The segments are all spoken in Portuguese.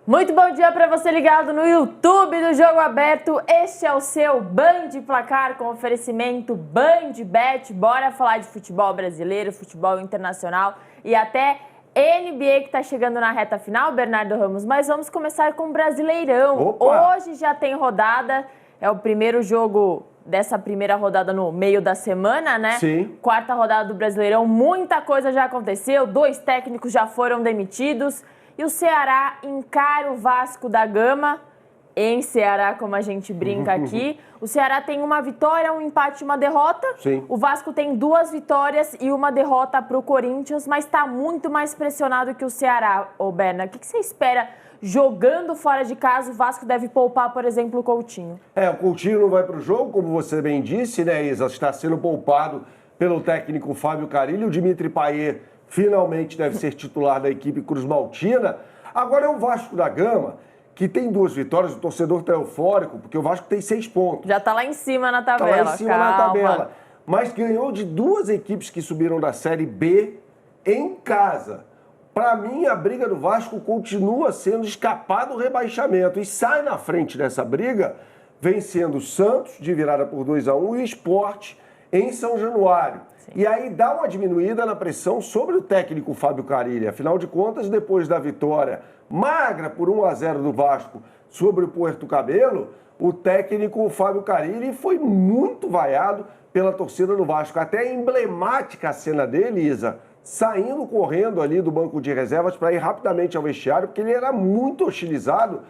Muito bom dia para você ligado no YouTube do Jogo Aberto. Este é o seu Band Placar com oferecimento BandBet. Bora falar de futebol brasileiro, futebol internacional e até NBA que está chegando na reta final, Bernardo Ramos. Mas vamos começar com o Brasileirão. Opa! Hoje já tem rodada, é o primeiro jogo dessa primeira rodada no meio da semana, né? Sim. Quarta rodada do Brasileirão, muita coisa já aconteceu, 2 técnicos já foram demitidos. E o Ceará encara o Vasco da Gama, em Ceará, como a gente brinca aqui. O Ceará tem uma vitória, um empate e uma derrota. Sim. O Vasco tem 2 vitórias e uma derrota para o Corinthians, mas está muito mais pressionado que o Ceará, ô Berna. O que você espera jogando fora de casa? O Vasco deve poupar, por exemplo, o Coutinho. O Coutinho não vai para o jogo, como você bem disse, né, Isa? Está sendo poupado pelo técnico Fábio Carille. O Dimitri Payet finalmente deve ser titular da equipe Cruz Maltina. Agora é o Vasco da Gama, que tem 2 vitórias, o torcedor está eufórico, porque o Vasco tem 6 pontos. Já está lá em cima na tabela. Está lá em cima na tabela. Mas ganhou de 2 equipes que subiram da Série B em casa. Para mim, a briga do Vasco continua sendo escapar do rebaixamento. E sai na frente dessa briga, vencendo o Santos, de virada por 2-1, e o Sport em São Januário. Sim. E aí dá uma diminuída na pressão sobre o técnico Fábio Carille. Afinal de contas, depois da vitória magra por 1-0 do Vasco sobre o Puerto Cabelo, o técnico Fábio Carille foi muito vaiado pela torcida do Vasco. Até é emblemática a cena dele, Isa, saindo correndo ali do banco de reservas para ir rapidamente ao vestiário, porque ele era muito hostilizado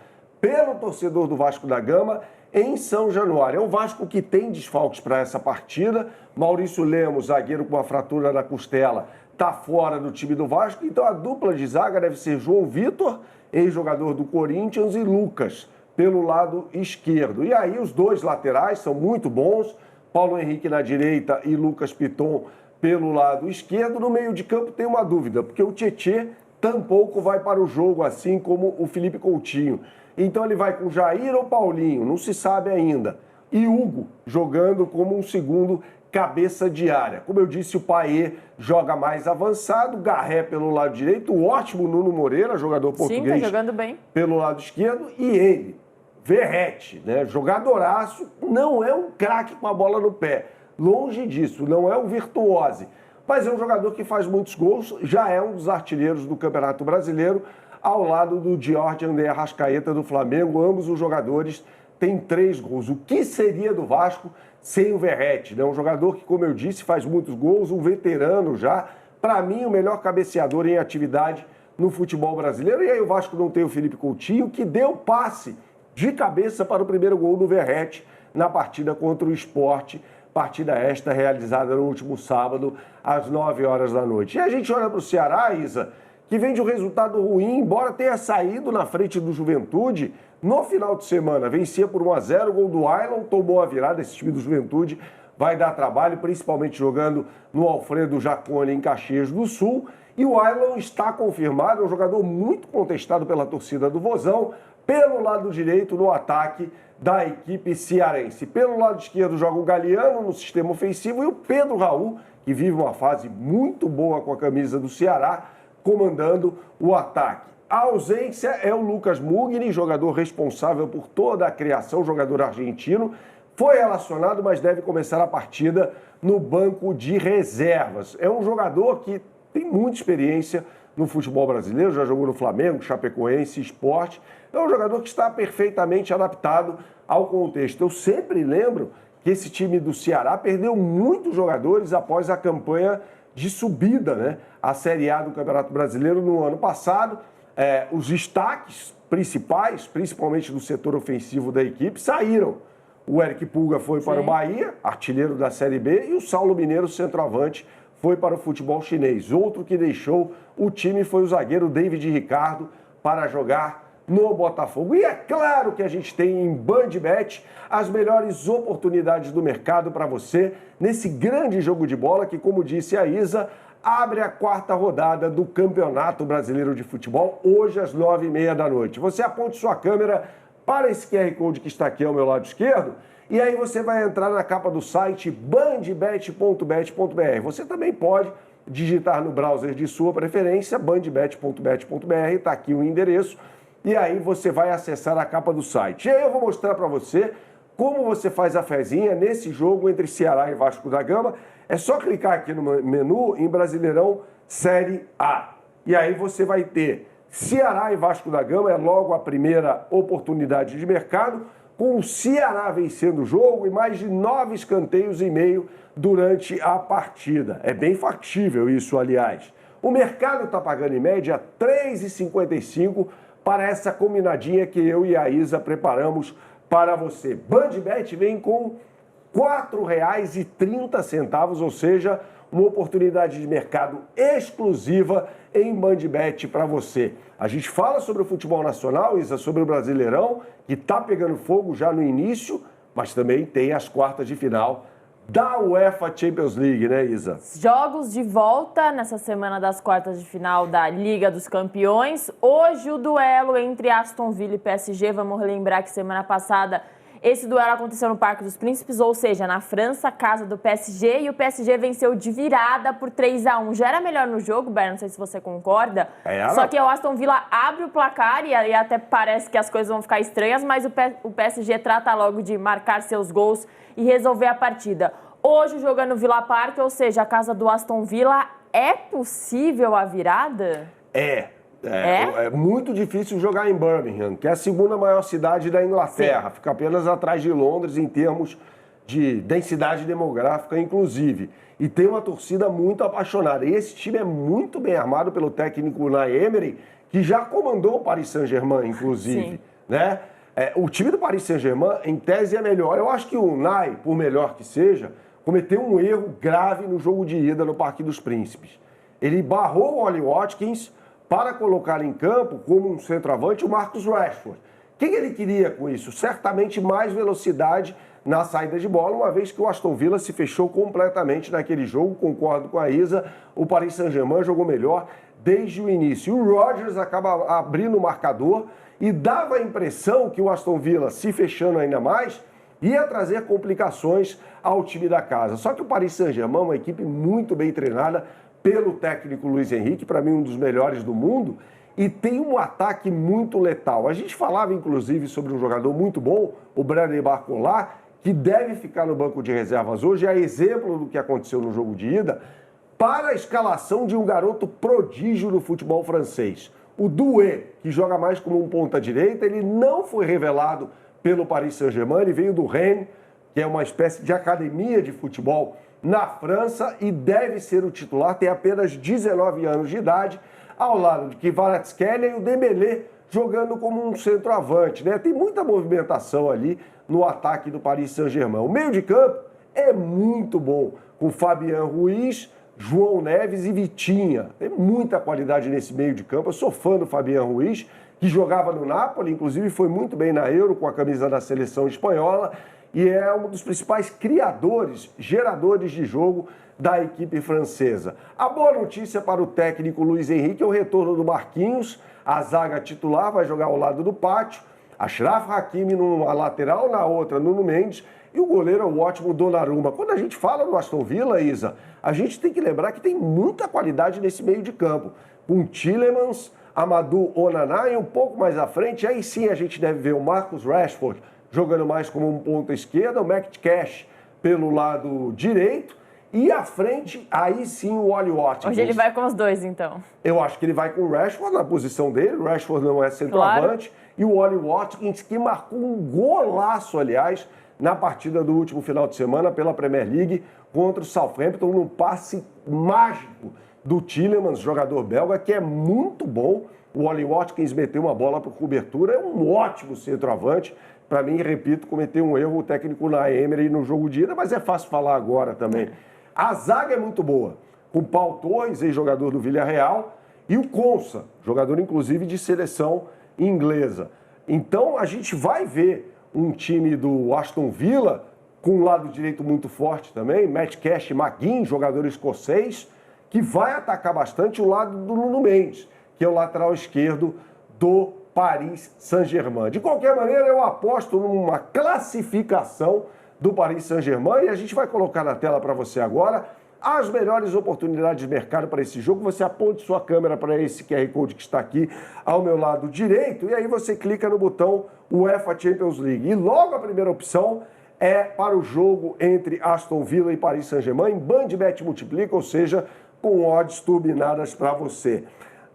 pelo torcedor do Vasco da Gama em São Januário. É o Vasco que tem desfalques para essa partida. Maurício Lemos, zagueiro com uma fratura na costela, está fora do time do Vasco. Então a dupla de zaga deve ser João Vitor, ex-jogador do Corinthians, e Lucas, pelo lado esquerdo. E aí os 2 laterais são muito bons, Paulo Henrique na direita e Lucas Piton pelo lado esquerdo. No meio de campo tem uma dúvida, porque o Tietê tampouco vai para o jogo, assim como o Felipe Coutinho. Então ele vai com Jair ou Paulinho, não se sabe ainda. E Hugo jogando como um segundo cabeça de área. Como eu disse, o Payet joga mais avançado, Garré pelo lado direito, o ótimo Nuno Moreira, jogador português. Sim, tá jogando bem. Pelo lado esquerdo, e ele, Verratti, né? Jogadoraço, não é um craque com a bola no pé. Longe disso, não é um virtuose. Mas é um jogador que faz muitos gols, já é um dos artilheiros do Campeonato Brasileiro, ao lado do Jorge André Arrascaeta do Flamengo. Ambos os jogadores têm 3 gols. O que seria do Vasco sem o Verratti, né? Um jogador que, como eu disse, faz muitos gols, um veterano já. Para mim, o melhor cabeceador em atividade no futebol brasileiro. E aí o Vasco não tem o Felipe Coutinho, que deu passe de cabeça para o primeiro gol do Verratti na partida contra o Sport. Partida esta realizada no último sábado, às 9 horas da noite. E a gente olha para o Ceará, Isa, que vem de um resultado ruim, embora tenha saído na frente do Juventude no final de semana. Vencia por 1-0, o gol do Ailon, tomou a virada. Esse time do Juventude vai dar trabalho, principalmente jogando no Alfredo Jaconi, em Caxias do Sul. E o Ailon está confirmado, é um jogador muito contestado pela torcida do Vozão, pelo lado direito no ataque da equipe cearense. Pelo lado esquerdo joga o Galeano no sistema ofensivo e o Pedro Raul, que vive uma fase muito boa com a camisa do Ceará, comandando o ataque. A ausência é o Lucas Mugni, jogador responsável por toda a criação, jogador argentino. Foi relacionado, mas deve começar a partida no banco de reservas. É um jogador que tem muita experiência no futebol brasileiro, já jogou no Flamengo, Chapecoense, Sport. É um jogador que está perfeitamente adaptado ao contexto. Eu sempre lembro que esse time do Ceará perdeu muitos jogadores após a campanha de subida, né? A Série A do Campeonato Brasileiro no ano passado. Os destaques principais, principalmente do setor ofensivo da equipe, saíram. O Eric Pulga foi para o Bahia, artilheiro da Série B, e o Saulo Mineiro, centroavante, foi para o futebol chinês. Outro que deixou o time foi o zagueiro David Ricardo para jogar no Botafogo. E é claro que a gente tem em BandBet as melhores oportunidades do mercado para você nesse grande jogo de bola que, como disse a Isa, abre a 4ª rodada do Campeonato Brasileiro de Futebol, hoje às 9h30 da noite. Você aponte sua câmera para esse QR Code que está aqui ao meu lado esquerdo e aí você vai entrar na capa do site bandbet.bet.br. Você também pode digitar no browser de sua preferência, bandbet.bet.br, está aqui o endereço, e aí você vai acessar a capa do site. E aí eu vou mostrar para você como você faz a fezinha nesse jogo entre Ceará e Vasco da Gama. É só clicar aqui no menu em Brasileirão Série A. E aí você vai ter Ceará e Vasco da Gama, é logo a primeira oportunidade de mercado, com o Ceará vencendo o jogo e mais de 9 escanteios e meio durante a partida. É bem factível isso, aliás. O mercado está pagando em média R$ 3,55 para essa combinadinha que eu e a Isa preparamos para você. BandBet vem com R$ 4,30, ou seja, uma oportunidade de mercado exclusiva em BandBet para você. A gente fala sobre o futebol nacional, Isa, sobre o Brasileirão, que está pegando fogo já no início, mas também tem as quartas de final da UEFA Champions League, né, Isa? Jogos de volta nessa semana das quartas de final da Liga dos Campeões. Hoje o duelo entre Aston Villa e PSG. Vamos lembrar que semana passada esse duelo aconteceu no Parque dos Príncipes, ou seja, na França, casa do PSG, e o PSG venceu de virada por 3-1. Já era melhor no jogo, Ber, não sei se você concorda. Só que o Aston Villa abre o placar e aí até parece que as coisas vão ficar estranhas, mas o PSG trata logo de marcar seus gols e resolver a partida. Hoje o jogo é no Villa Park, ou seja, a casa do Aston Villa. É possível a virada? É muito difícil jogar em Birmingham, que é a segunda maior cidade da Inglaterra. Sim. Fica apenas atrás de Londres em termos de densidade demográfica, inclusive. E tem uma torcida muito apaixonada. E esse time é muito bem armado pelo técnico Unai Emery, que já comandou o Paris Saint-Germain, inclusive. Né? O time do Paris Saint-Germain, em tese, é melhor. Eu acho que o Unai, por melhor que seja, cometeu um erro grave no jogo de ida no Parque dos Príncipes. Ele barrou o Ollie Watkins para colocar em campo como um centroavante o Marcus Rashford. O que ele queria com isso? Certamente mais velocidade na saída de bola, uma vez que o Aston Villa se fechou completamente naquele jogo. Concordo com a Isa, o Paris Saint-Germain jogou melhor desde o início. O Rodgers acaba abrindo o marcador e dava a impressão que o Aston Villa, se fechando ainda mais, ia trazer complicações ao time da casa. Só que o Paris Saint-Germain é uma equipe muito bem treinada pelo técnico Luiz Henrique, para mim um dos melhores do mundo, e tem um ataque muito letal. A gente falava, inclusive, sobre um jogador muito bom, o Bradley Barcola, que deve ficar no banco de reservas hoje, é exemplo do que aconteceu no jogo de ida, para a escalação de um garoto prodígio no futebol francês. O Doué, que joga mais como um ponta-direita, ele não foi revelado pelo Paris Saint-Germain, ele veio do Rennes, que é uma espécie de academia de futebol na França, e deve ser o titular, tem apenas 19 anos de idade, ao lado de Kvaratskhelia e o Dembélé jogando como um centroavante, né? Tem muita movimentação ali no ataque do Paris Saint-Germain. O meio de campo é muito bom, com Fabian Ruiz, João Neves e Vitinha. Tem muita qualidade nesse meio de campo. Eu sou fã do Fabian Ruiz, que jogava no Napoli, inclusive foi muito bem na Euro com a camisa da seleção espanhola, e é um dos principais criadores, geradores de jogo da equipe francesa. A boa notícia para o técnico Luiz Henrique é o retorno do Marquinhos. A zaga titular vai jogar ao lado do pátio. Achraf Hakimi numa lateral, na outra Nuno Mendes. E o goleiro é o ótimo Donnarumma. Quando a gente fala do Aston Villa, Isa, a gente tem que lembrar que tem muita qualidade nesse meio de campo. Com Tielemans, Amadou Onana e um pouco mais à frente, aí sim a gente deve ver o Marcus Rashford jogando mais como um ponta esquerda, o Cash pelo lado direito, e à frente, aí sim o Ollie Watkins. Hoje ele vai com os dois, então. Eu acho que ele vai com o Rashford na posição dele, o Rashford não é centroavante, claro. E o Ollie Watkins, que marcou um golaço, aliás, na partida do último final de semana pela Premier League contra o Southampton, num passe mágico do Tielemans, jogador belga, que é muito bom. O Ollie Watkins meteu uma bola para cobertura, é um ótimo centroavante. Para mim, repito, cometeu um erro o técnico Unai Emery no jogo de ida, mas é fácil falar agora também. A zaga é muito boa, com Paul Torres, ex-jogador do Villarreal, e o Konsa, jogador inclusive de seleção inglesa. Então, a gente vai ver um time do Aston Villa com um lado direito muito forte também, Matt Cash e McGinn, jogador escocês, que vai atacar bastante o lado do Nuno Mendes, que é o lateral esquerdo do Paris Saint-Germain. De qualquer maneira, eu aposto numa classificação do Paris Saint-Germain e a gente vai colocar na tela para você agora as melhores oportunidades de mercado para esse jogo. Você aponte sua câmera para esse QR Code que está aqui ao meu lado direito e aí você clica no botão UEFA Champions League. E logo a primeira opção é para o jogo entre Aston Villa e Paris Saint-Germain em BandBet Multiplica, ou seja, com odds turbinadas para você.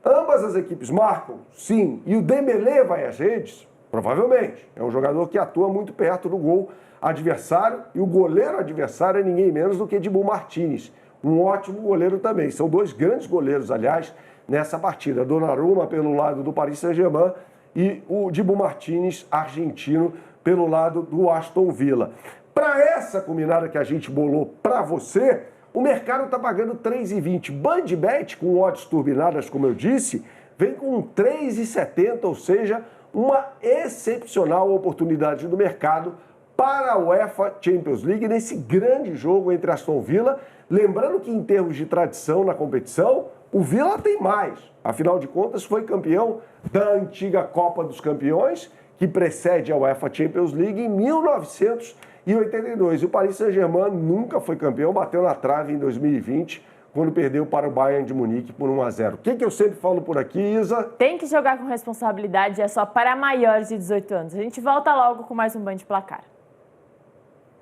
Ambas as equipes marcam? Sim. E o Dembélé vai às redes? Provavelmente. É um jogador que atua muito perto do gol adversário e o goleiro adversário é ninguém menos do que Dibu Martínez, um ótimo goleiro também. São dois grandes goleiros, aliás, nessa partida. Donnarumma pelo lado do Paris Saint-Germain e o Dibu Martínez, argentino, pelo lado do Aston Villa. Para essa combinada que a gente bolou para você, o mercado está pagando 3,20. BandBet, com odds turbinadas, como eu disse, vem com 3,70, ou seja, uma excepcional oportunidade do mercado para a UEFA Champions League nesse grande jogo entre Aston Villa. Lembrando que em termos de tradição na competição, o Villa tem mais. Afinal de contas, foi campeão da antiga Copa dos Campeões, que precede a UEFA Champions League em 1982. E o Paris Saint-Germain nunca foi campeão, bateu na trave em 2020, quando perdeu para o Bayern de Munique por 1-0. O que eu sempre falo por aqui, Isa? Tem que jogar com responsabilidade, é só para maiores de 18 anos. A gente volta logo com mais um Band Placar.